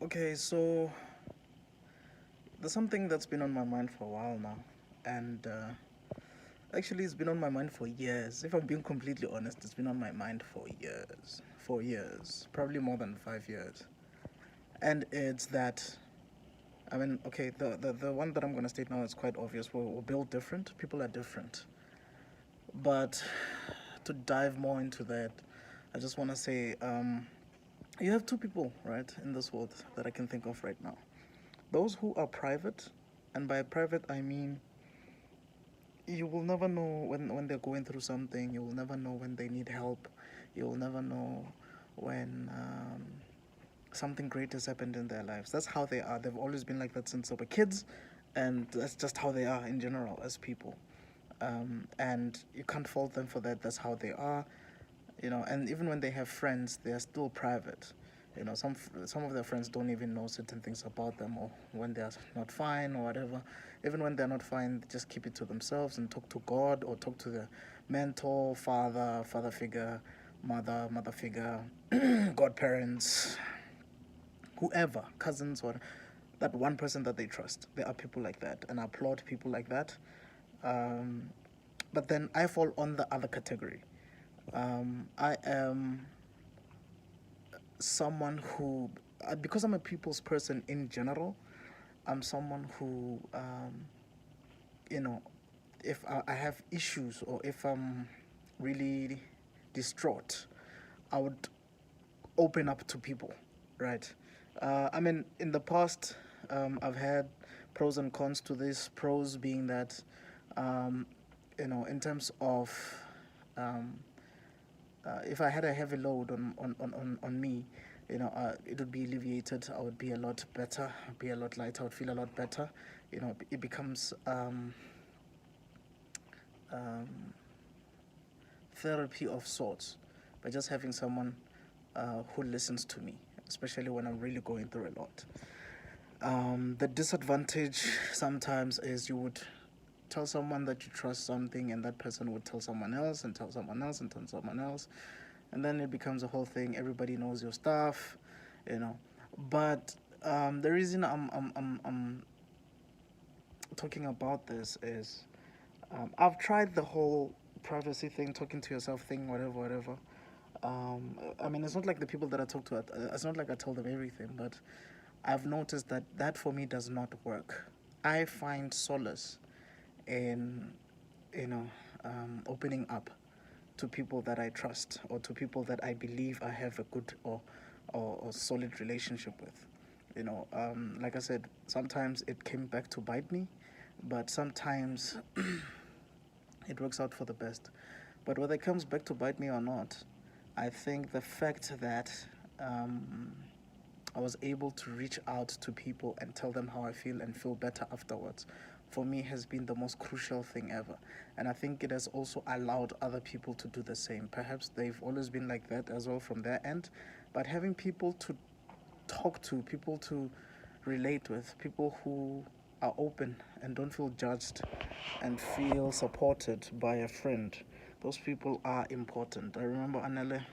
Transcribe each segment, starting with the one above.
Okay, so there's something that's been on my mind for a while now, and actually, it's been on my mind for years. If I'm being completely honest, it's been on my mind for years. 4 years, probably more than 5 years. And it's that, I mean, okay, the one that I'm going to state now is quite obvious. We're built different, people are different. But to dive more into that, I just want to say you have two people, right, in this world that I can think of right now. Those who are private, and by private, I mean you will never know when they're going through something. You will never know when they need help. You will never know when something great has happened in their lives. That's how they are. They've always been like that since they were kids, and that's just how they are in general as people. And you can't fault them for that. That's how they are, and even when they have friends, they are still private. Some of their friends don't even know certain things about them, or when they're not fine or whatever. Even when they're not fine, they just keep it to themselves and talk to God or talk to the mentor, father figure, mother figure, godparents, whoever, cousins, or that one person that they trust. There are people like that, and I applaud people like that. um, but then I fall on the other category. I am someone who, because I'm a people's person in general, I'm someone who, you know, if I have issues or if I'm really distraught, I would open up to people, right? I mean, in the past, I've had pros and cons to this. Pros being that, um, in terms of um, if I had a heavy load on me, it would be alleviated. I would be a lot better, be a lot lighter, I would feel a lot better. It becomes um, therapy of sorts by just having someone who listens to me, especially when I'm really going through a lot. The disadvantage sometimes is you would tell someone that you trust something, and that person would tell someone else and tell someone else and tell someone else, and then it becomes a whole thing. Everybody knows your stuff, you know. But the reason I'm talking about this is I've tried the whole privacy thing, talking to yourself thing, whatever, whatever. I mean, it's not like the people that I talk to, it's not like I tell them everything, but I've noticed that that for me does not work. I find solace in, you know, opening up to people that I trust or to people that I believe I have a good or solid relationship with. Like I said, sometimes it came back to bite me, but sometimes it works out for the best. But whether it comes back to bite me or not, I think the fact that um, I was able to reach out to people and tell them how I feel and feel better afterwards, for me has been the most crucial thing ever. And I think it has also allowed other people to do the same. Perhaps they've always been like that as well from their end, but having people to talk to, people to relate with, people who are open and don't feel judged and feel supported by a friend, those people are important. I remember Anele,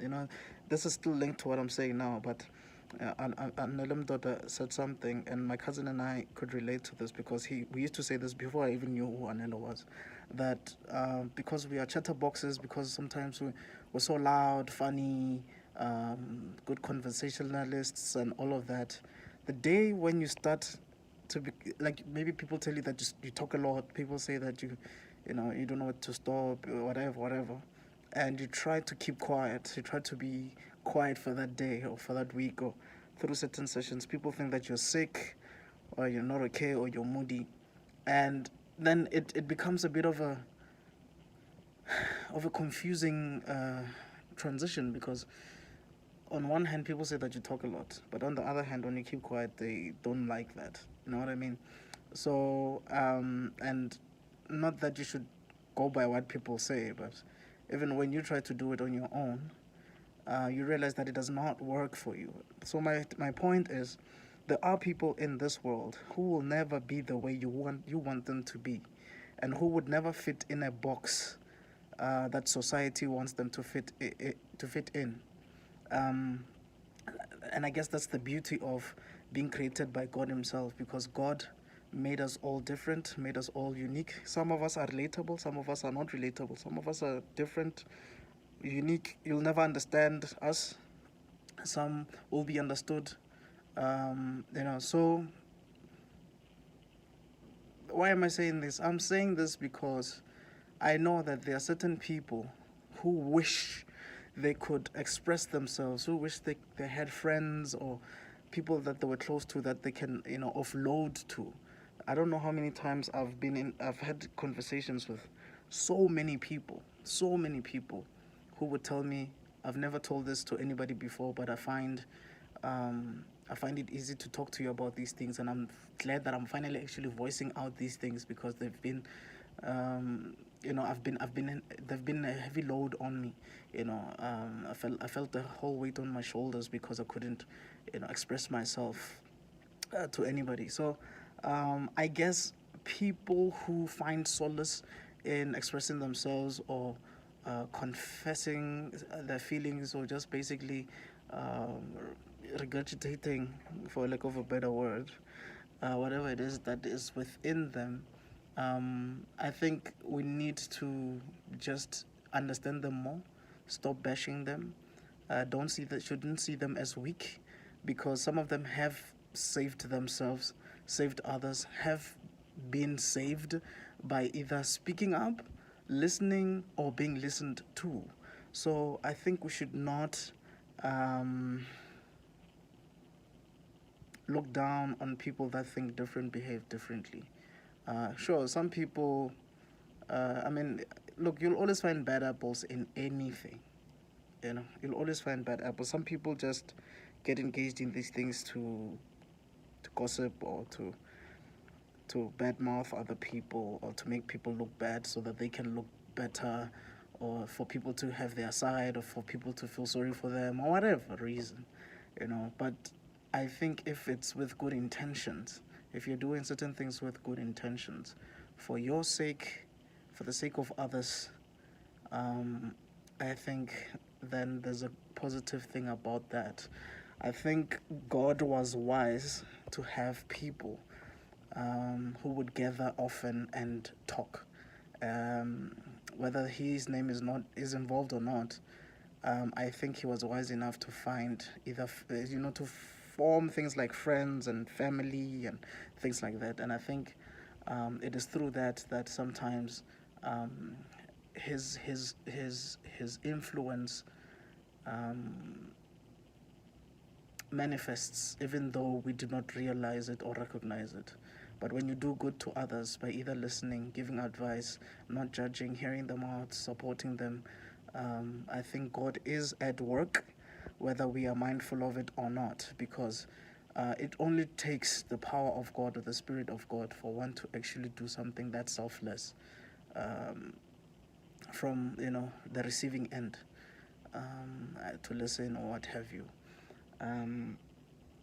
you know, this is still linked to what I'm saying now, but Anele daughter said something, and my cousin and I could relate to this because we used to say this before I even knew who Anele was, that because we are chatterboxes, because sometimes we're so loud, funny, good conversationalists, and all of that. The day when you start to be like, maybe people tell you that you talk a lot, people say that you don't know what to stop, whatever, whatever, and you try to keep quiet, you try to be quiet for that day or for that week or through certain sessions. People think that you're sick or you're not okay or you're moody, and then it becomes a bit of a confusing transition, because on one hand people say that you talk a lot, but on the other hand, when you keep quiet, they don't like that. You know what I mean? So and not that you should go by what people say, but even when you try to do it on your own, you realize that it does not work for you. So my point is, there are people in this world who will never be the way you want them to be, and who would never fit in a box that society wants them to fit in. Um, And I guess that's the beauty of being created by God Himself, because God made us all different, made us all unique. Some of us are relatable, some of us are not relatable, some of us are different, unique. You'll never understand us. Some will be understood. So why am I saying this? I'm saying this because I know that there are certain people who wish they could express themselves, who wish they had friends or people that they were close to that they can, offload to. I don't know how many times I've had conversations with so many people who would tell me, I've never told this to anybody before, but I find it easy to talk to you about these things, and I'm glad that I'm finally actually voicing out these things, because they've been, they've been a heavy load on me. I felt the whole weight on my shoulders because I couldn't, express myself to anybody. So, I guess people who find solace in expressing themselves, or confessing their feelings, or just basically um, regurgitating, for lack of a better word, whatever it is that is within them, I think we need to just understand them more, stop bashing them. Shouldn't see them as weak, because some of them have saved themselves, saved others, have been saved by either speaking up, listening, or being listened to. So I think we should not um, look down on people that think different, behave differently. Sure, some people, look, you'll always find bad apples in anything. You'll always find bad apples. Some people just get engaged in these things to gossip, or to badmouth other people, or to make people look bad so that they can look better, or for people to have their side, or for people to feel sorry for them, or whatever reason. But I think if it's with good intentions, if you're doing certain things with good intentions, for your sake, for the sake of others, um, I think then there's a positive thing about that. I think God was wise to have people who would gather often and talk. Um, Whether his name is involved or not, I think he was wise enough to find either to form things like friends and family and things like that. And I think it is through that sometimes um, his influence um, manifests, even though we do not realize it or recognize it. But when you do good to others by either listening, giving advice, not judging, hearing them out, supporting them, I think God is at work, whether we are mindful of it or not, because it only takes the power of God, or the Spirit of God, for one to actually do something that's selfless, um, from the receiving end, to listen or what have you. Um,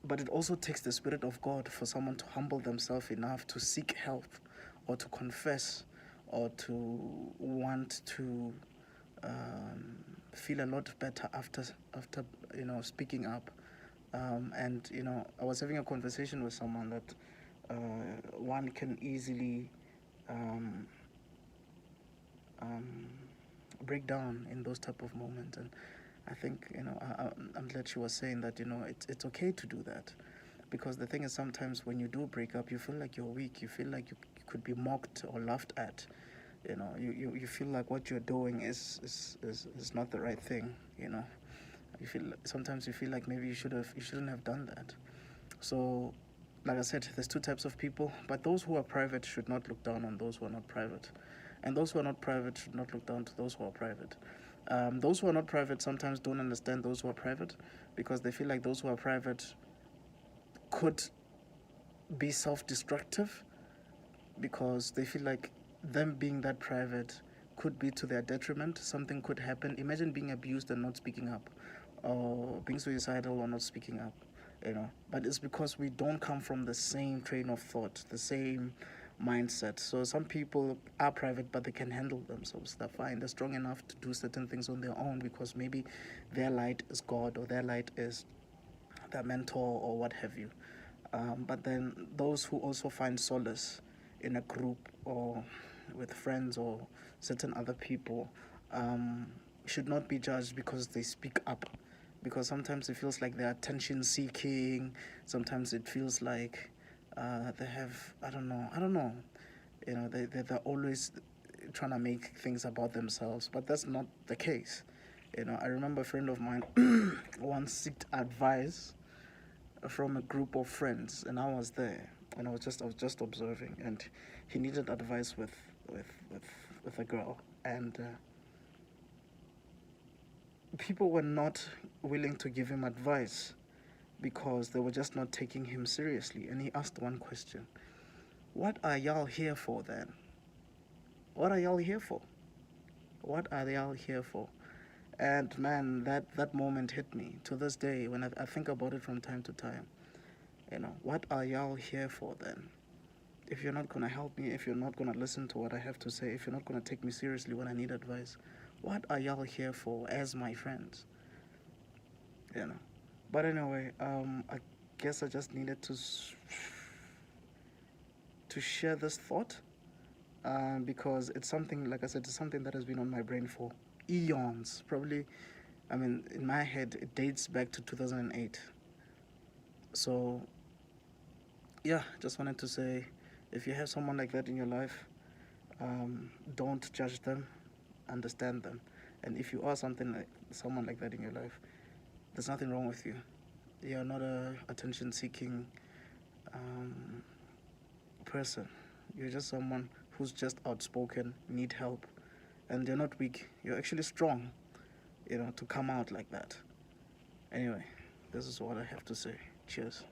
but it also takes the Spirit of God for someone to humble themselves enough to seek help, or to confess, or to want to feel a lot better after speaking up. And I was having a conversation with someone that one can easily um, um, break down in those type of moments. And I think I'm glad she was saying that it's okay to do that, because the thing is, sometimes when you do break up, you feel like you're weak. You feel like you could be mocked or laughed at. You feel like what you're doing is not the right thing. Sometimes you feel like maybe you shouldn't have done that. So, like I said, there's two types of people, but those who are private should not look down on those who are not private, and those who are not private should not look down to those who are private. Those who are not private sometimes don't understand those who are private, because they feel like those who are private could be self-destructive, because they feel like them being that private could be to their detriment. Something could happen. Imagine being abused and not speaking up, or being suicidal or not speaking up. But it's because we don't come from the same train of thought, the same mindset. So some people are private, but they can handle themselves. They're fine. They're strong enough to do certain things on their own, because maybe their light is God, or their light is their mentor or what have you. But then those who also find solace in a group or with friends or certain other people should not be judged because they speak up. Because sometimes it feels like they're attention seeking. Sometimes it feels like they have, I don't know. They're always trying to make things about themselves, but that's not the case. I remember a friend of mine once sought advice from a group of friends, and I was there, and I was just observing, and he needed advice with with, with a girl, and people were not willing to give him advice because they were just not taking him seriously. And he asked one question: "What are y'all here for then? What are y'all here for? What are y'all here for?" And man, that moment hit me to this day when I think about it from time to time. What are y'all here for then? If you're not going to help me, if you're not going to listen to what I have to say, if you're not going to take me seriously when I need advice, what are y'all here for as my friends? You know. But anyway, I guess I just needed to share this thought because it's something, like I said, it's something that has been on my brain for eons. Probably, I mean, in my head, it dates back to 2008. So, yeah, just wanted to say, if you have someone like that in your life, don't judge them, understand them. And if you are someone like that in your life, there's nothing wrong with you. You're not a attention-seeking um, person. You're just someone who's just outspoken, need help, and you're not weak. You're actually strong, to come out like that. Anyway, this is what I have to say. Cheers.